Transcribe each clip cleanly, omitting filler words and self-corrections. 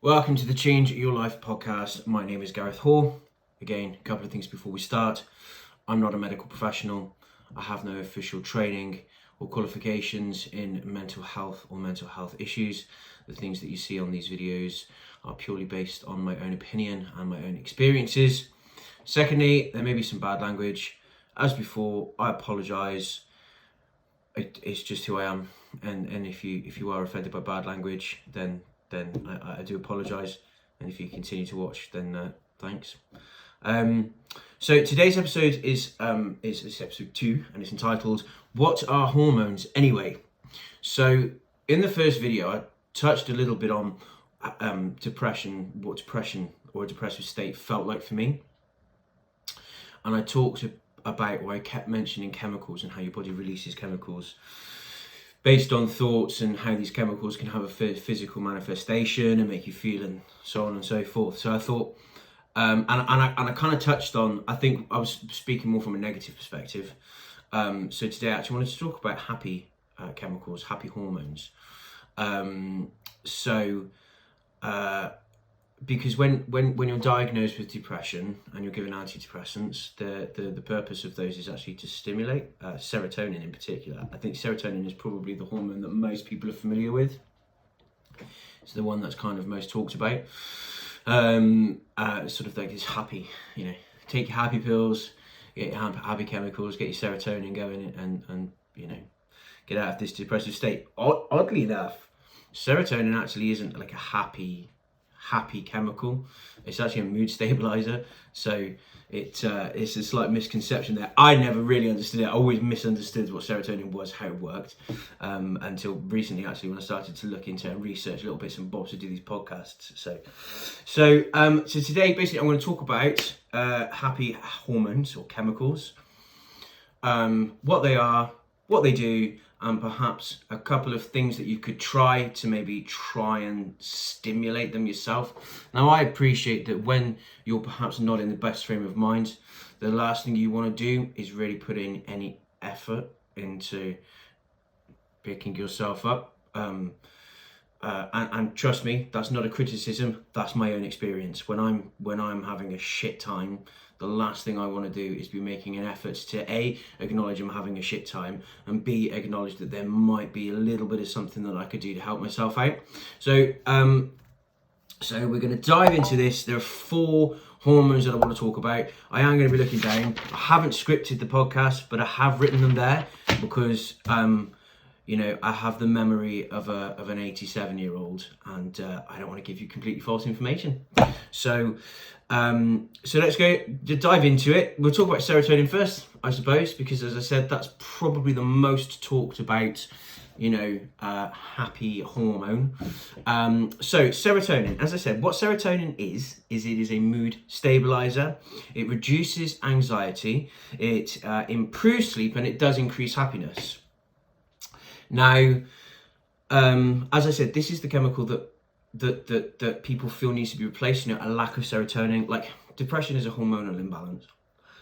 Welcome to the Change Your Life podcast. My name is Gareth Hall. Again, a couple of things before we start. I'm not a medical professional. I have no official training or qualifications in mental health or mental health issues. The things that you see on these videos are purely based on my own opinion and my own experiences. Secondly, there may be some bad language. As before, I apologise. It's just who I am. And if you are offended by bad language, then I do apologise, and if you continue to watch, then thanks. So today's episode is episode 2, and it's entitled "What Are Hormones Anyway?" So in the first video, I touched a little bit on depression, what depression or a depressive state felt like for me, and I talked about why I kept mentioning chemicals and how your body releases chemicals based on thoughts, and how these chemicals can have a physical manifestation and make you feel, and so on and so forth. So I thought, and I kind of touched on, I think I was speaking more from a negative perspective. So today I actually wanted to talk about happy chemicals, happy hormones. Because when you're diagnosed with depression and you're given antidepressants, the purpose of those is actually to stimulate serotonin in particular. I think serotonin is probably the hormone that most people are familiar with. It's the one that's kind of most talked about. Sort of like this happy, take your happy pills, get your happy chemicals, get your serotonin going, and get out of this depressive state. Oddly enough, serotonin actually isn't like a happy chemical. It's actually a mood stabilizer. So it's a slight misconception there. I never really understood it. I always misunderstood what serotonin was, how it worked, until recently, actually, when I started to look into and research little bits and bobs to do these podcasts. So today, basically, I'm going to talk about happy hormones or chemicals, what they are, what they do, and perhaps a couple of things that you could try and stimulate them yourself. Now, I appreciate that when you're perhaps not in the best frame of mind, the last thing you want to do is really put in any effort into picking yourself up. And trust me, that's not a criticism. That's my own experience. When I'm having a shit time, the last thing I want to do is be making an effort to A, acknowledge I'm having a shit time, and B, acknowledge that there might be a little bit of something that I could do to help myself out. So we're going to dive into this. There are 4 hormones that I want to talk about. I am going to be looking down. I haven't scripted the podcast, but I have written them there because I have the memory of an 87-year-old, and I don't want to give you completely false information. So let's go to dive into it. We'll talk about serotonin first, I suppose, because as I said, that's probably the most talked about, happy hormone. So serotonin, as I said, what serotonin is it is a mood stabilizer. It reduces anxiety, it improves sleep, and it does increase happiness. Now, as I said, this is the chemical that people feel needs to be replaced. A lack of serotonin, like depression is a hormonal imbalance.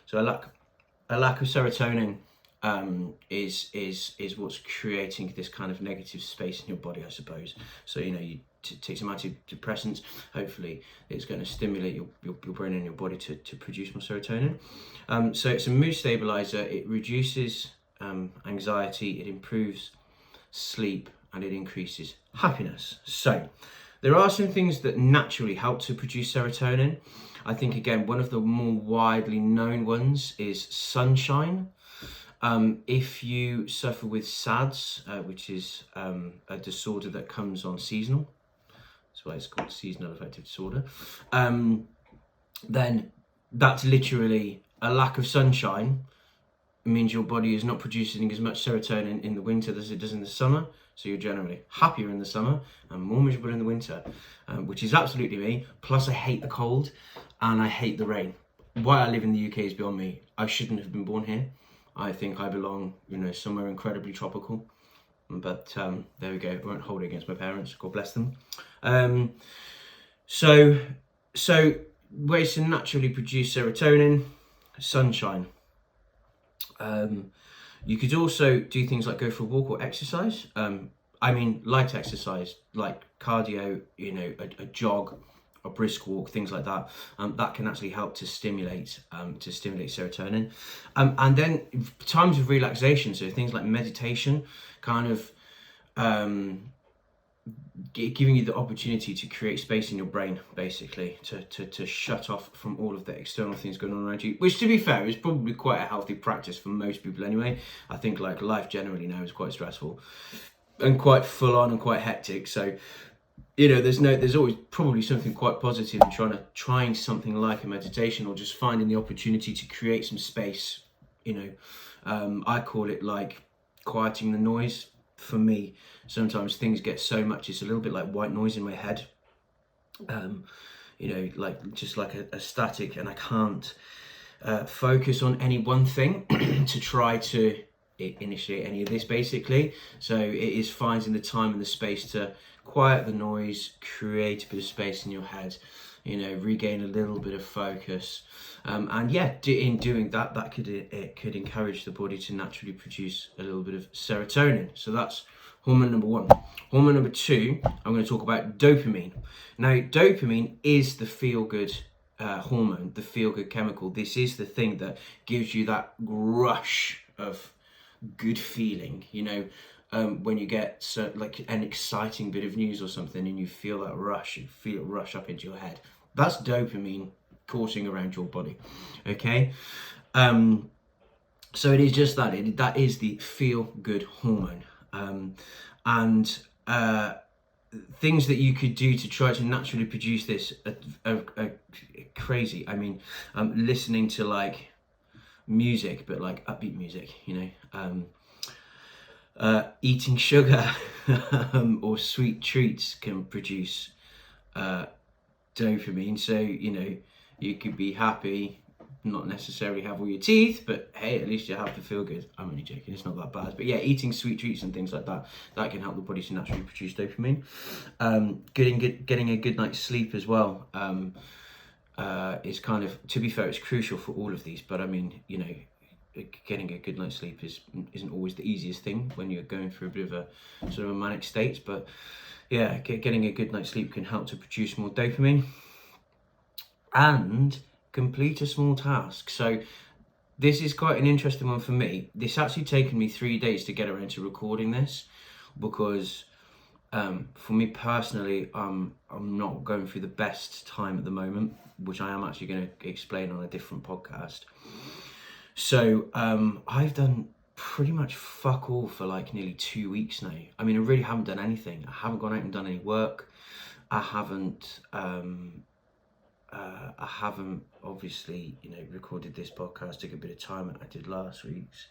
So a lack of serotonin is what's creating this kind of negative space in your body, I suppose. So you take some antidepressants. Hopefully, it's going to stimulate your brain and your body to produce more serotonin. So it's a mood stabilizer. It reduces anxiety. It improves sleep, and it increases happiness. So there are some things that naturally help to produce serotonin. I think, again, one of the more widely known ones is sunshine. If you suffer with SADS, which is a disorder that comes on seasonal, that's why it's called seasonal affective disorder, then that's literally a lack of sunshine. It means your body is not producing as much serotonin in the winter as it does in the summer. So you're generally happier in the summer and more miserable in the winter, which is absolutely me. Plus, I hate the cold and I hate the rain. Why I live in the UK is beyond me. I shouldn't have been born here. I think I belong, somewhere incredibly tropical. But there we go. I won't hold it against my parents. God bless them. So ways to naturally produce serotonin, sunshine. You could also do things like go for a walk or exercise. Light exercise, like cardio, a jog, a brisk walk, things like that, that can actually help to stimulate serotonin. And then times of relaxation, so things like meditation, kind of giving you the opportunity to create space in your brain, basically, to shut off from all of the external things going on around you, which, to be fair, is probably quite a healthy practice for most people anyway. I think like life generally now is quite stressful and quite full on and quite hectic, so there's always probably something quite positive in trying something like a meditation, or just finding the opportunity to create some space. I call it like quieting the noise. For me, sometimes things get so much, it's a little bit like white noise in my head, like just like a static, and I can't focus on any one thing to try to initiate any of this, basically. So it is finding the time and the space to quiet the noise, create a bit of space in your head, regain a little bit of focus, and in doing that, it could encourage the body to naturally produce a little bit of serotonin. So that's hormone number one. Hormone number two, I'm going to talk about dopamine. Now, dopamine is the feel-good hormone, the feel-good chemical. This is the thing that gives you that rush of good feeling, when you get like an exciting bit of news or something and you feel that rush, you feel it rush up into your head. That's dopamine coursing around your body, okay? So it is just that is the feel-good hormone. And things that you could do to try to naturally produce this are crazy. I mean, listening to like music, but like upbeat music, eating sugar or sweet treats can produce dopamine. So you could be happy, not necessarily have all your teeth, but hey, at least you have to feel good. I'm only joking, it's not that bad. But yeah, eating sweet treats and things like that can help the body to naturally produce dopamine. Getting a good night's sleep as well is kind of, to be fair, it's crucial for all of these, but I mean, getting a good night's sleep isn't always the easiest thing when you're going through a bit of a sort of a manic state, but yeah, getting a good night's sleep can help to produce more dopamine. And complete a small task. So this is quite an interesting one for me. This actually taken me 3 days to get around to recording this, because for me personally, I'm not going through the best time at the moment, which I am actually going to explain on a different podcast. So I've done pretty much fuck all for like nearly 2 weeks now. I mean, I really haven't done anything. I haven't gone out and done any work. I haven't obviously, recorded this podcast. Took a bit of time, and I did last week's.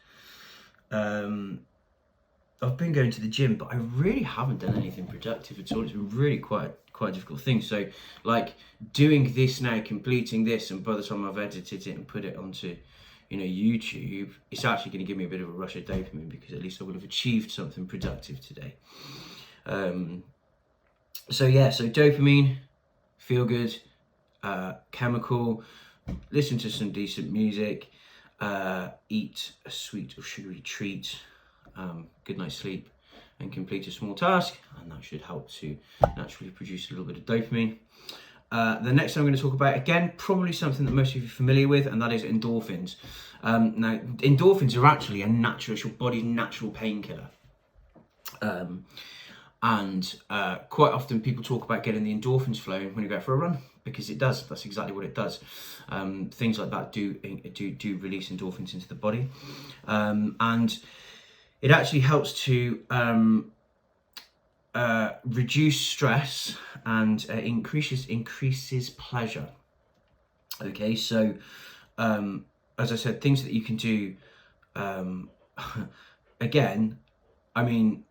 I've been going to the gym, but I really haven't done anything productive at all. It's been really quite a difficult thing. So like doing this now, completing this, and by the time I've edited it and put it onto YouTube, it's actually going to give me a bit of a rush of dopamine, because at least I would have achieved something productive today. So dopamine, feel good, chemical, listen to some decent music, eat a sweet or sugary treat, good night's sleep, and complete a small task, and that should help to naturally produce a little bit of dopamine. The next thing I'm going to talk about, again, probably something that most of you are familiar with, and that is endorphins. Now, endorphins are actually it's your body's natural painkiller. And quite often people talk about getting the endorphins flowing when you go out for a run, because it does. That's exactly what it does. Things like that do release endorphins into the body, and it actually helps to reduce stress and increases pleasure. Okay, so as I said, things that you can do. Again, I mean,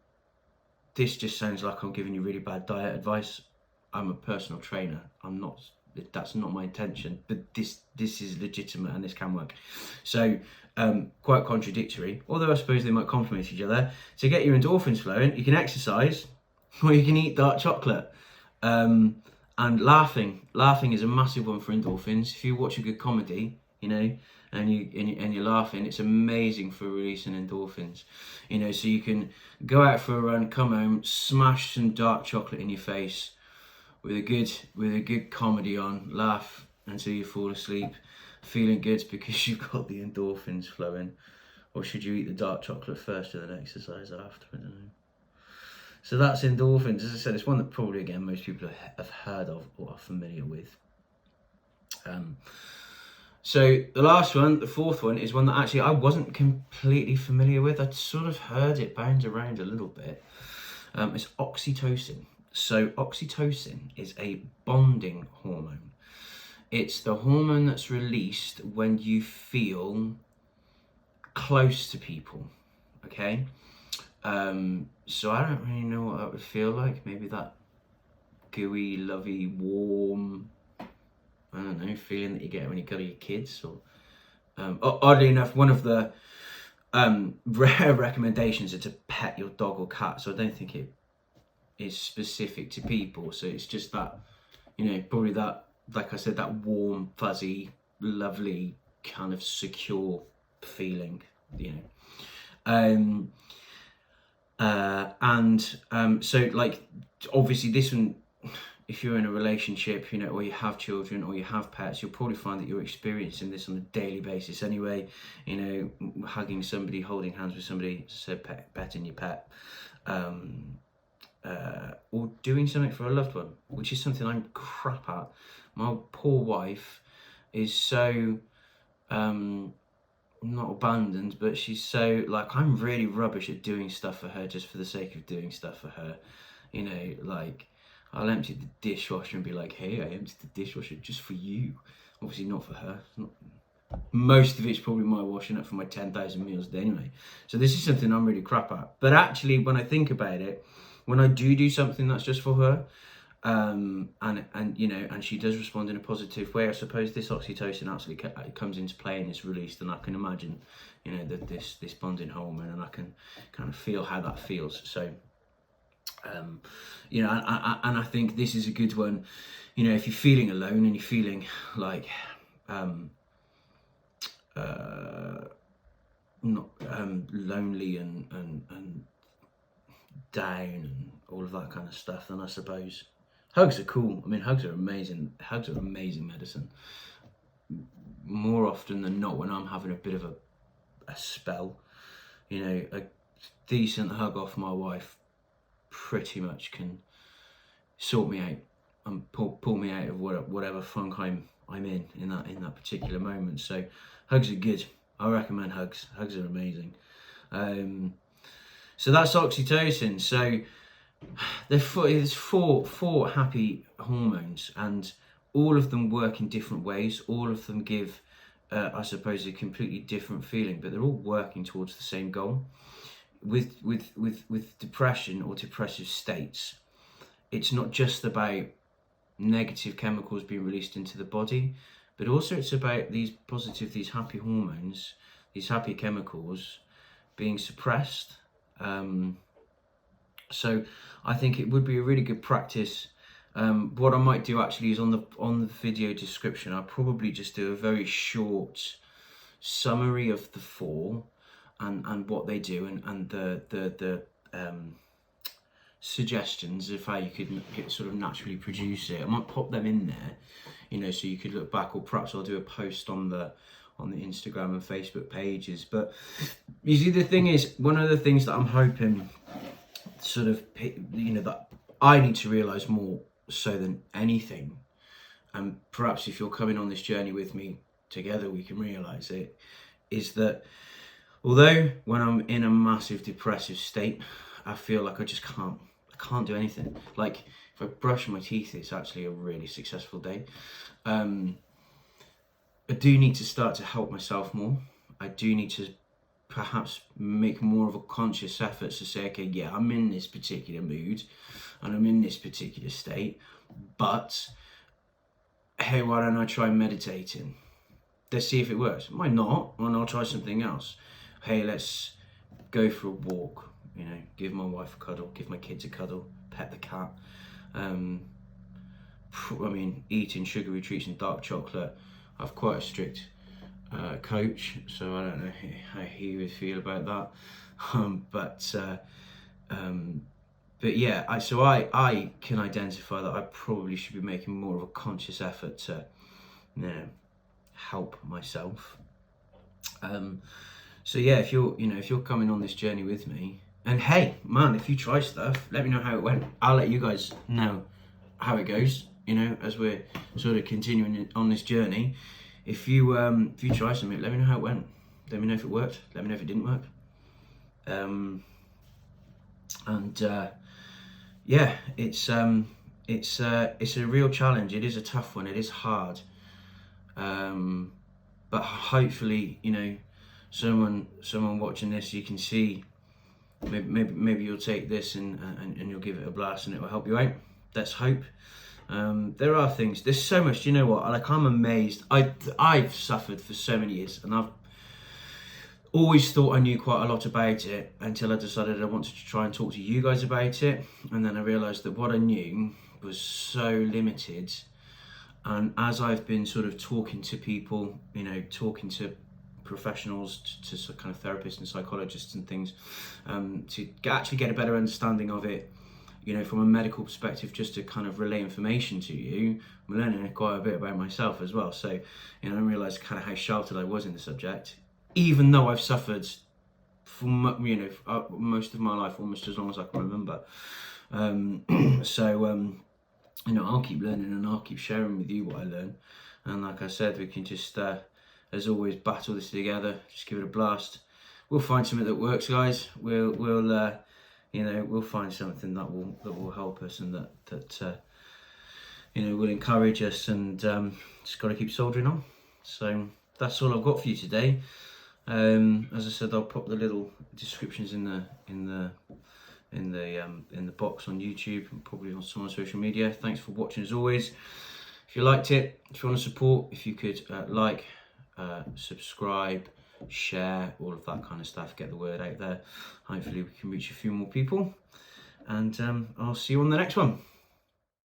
this just sounds like I'm giving you really bad diet advice. I'm a personal trainer. I'm not. That's not my intention. But this is legitimate, and this can work. So quite contradictory. Although I suppose they might complement each other. To get your endorphins flowing, you can exercise, or you can eat dark chocolate. And laughing is a massive one for endorphins. If you watch a good comedy, and you're laughing, it's amazing for releasing endorphins. You know, so you can go out for a run, come home, smash some dark chocolate in your face with a good comedy on, laugh until you fall asleep, feeling good because you've got the endorphins flowing. Or should you eat the dark chocolate first and then exercise after? I don't know. So that's endorphins. As I said, it's one that probably, again, most people have heard of or are familiar with. So the last one, the fourth one, is one that actually I wasn't completely familiar with. I'd sort of heard it bounce around a little bit. It's oxytocin. So oxytocin is a bonding hormone. It's the hormone that's released when you feel close to people, okay? So I don't really know what that would feel like. Maybe that gooey, lovey, warm, I don't know, feeling that you get when you go to your kids. Or oddly enough, one of the rare recommendations is to pet your dog or cat. So I don't think it is specific to people. So it's just that, you know, probably that, like I said, that warm, fuzzy, lovely, kind of secure feeling, you know. So like, obviously this one, if you're in a relationship, you know, or you have children or you have pets, you'll probably find that you're experiencing this on a daily basis anyway. You know, hugging somebody, holding hands with somebody, so petting your pet, or doing something for a loved one, which is something I'm crap at. My poor wife is so not abandoned, but she's so, like, I'm really rubbish at doing stuff for her just for the sake of doing stuff for her. You know, like, I'll empty the dishwasher and be like, hey, I emptied the dishwasher just for you. Obviously not for her. Most of it's probably my washing up for my 10,000 meals a day anyway. So this is something I'm really crap at. But actually, when I think about it, when I do something that's just for her, and you know, and she does respond in a positive way, I suppose this oxytocin actually comes into play and is released, and I can imagine, you know, that this bonding hormone, and I can kind of feel how that feels. So you know, and I think this is a good one, you know, if you're feeling alone and you're feeling like not lonely and down and all of that kind of stuff, then I suppose hugs are cool. I mean, hugs are amazing. Hugs are amazing medicine. More often than not, when I'm having a bit of a spell, you know, a decent hug off my wife pretty much can sort me out and pull me out of whatever funk I'm in that particular moment. So hugs are good. I recommend hugs. Hugs are amazing. So that's oxytocin. So there's four happy hormones, and all of them work in different ways. All of them give, I suppose, a completely different feeling, but they're all working towards the same goal. With depression or depressive states, it's not just about negative chemicals being released into the body, but also it's about these happy hormones, these happy chemicals being suppressed. So I think it would be a really good practice. What I might do actually is on the video description, I'll probably just do a very short summary of the four and what they do, and the suggestions of how you could sort of naturally produce it. I might pop them in there, you know, so you could look back, or perhaps I'll do a post on the Instagram and Facebook pages. But you see, the thing is, one of the things that I'm hoping sort of, you know, that I need to realize more so than anything, and perhaps if you're coming on this journey with me together, we can realize it, is that although when I'm in a massive depressive state, I feel like I can't do anything. Like if I brush my teeth, it's actually a really successful day. I do need to start to help myself more. I do need to perhaps make more of a conscious effort to say, okay, yeah, I'm in this particular mood and I'm in this particular state, but hey, why don't I try meditating? Let's see if it works. It might not, and I'll try something else. Hey, let's go for a walk, you know, give my wife a cuddle, give my kids a cuddle, pet the cat. I mean, eating sugary treats and dark chocolate, I have quite a strict coach, so I don't know how he would feel about that. But yeah, I can identify that I probably should be making more of a conscious effort to, help myself. So yeah, if you're coming on this journey with me, and hey, man, if you try stuff, let me know how it went. I'll let you guys know how it goes. As we're sort of continuing on this journey. If you try something, let me know how it went. Let me know if it worked. Let me know if it didn't work. Yeah, it's a real challenge. It is a tough one. It is hard. But hopefully, someone watching this, you can see. Maybe you'll take this and you'll give it a blast, and it will help you out. Let's hope. There are things. There's so much. Do you know what? I'm amazed. I've suffered for so many years, and I've always thought I knew quite a lot about it until I decided I wanted to try and talk to you guys about it, and then I realised that what I knew was so limited. And as I've been sort of talking to people, talking to professionals, to kind of therapists and psychologists and things, to actually get a better understanding of it, from a medical perspective, just to kind of relay information to you, I'm learning quite a bit about myself as well. So, I realised kind of how sheltered I was in the subject, even though I've suffered for most of my life, almost as long as I can remember. I'll keep learning, and I'll keep sharing with you what I learn. And like I said, we can just, as always, battle this together. Just give it a blast. We'll find something that works, guys. We'll find something that will help us, and that will encourage us, and just got to keep soldiering on. So that's all I've got for you today. As I said, I'll pop the little descriptions in the box on YouTube, and probably on some social media. Thanks for watching as always. If you liked it, if you want to support, if you could like, subscribe, share, all of that kind of stuff, get the word out there. Hopefully we can reach a few more people, and I'll see you on the next one.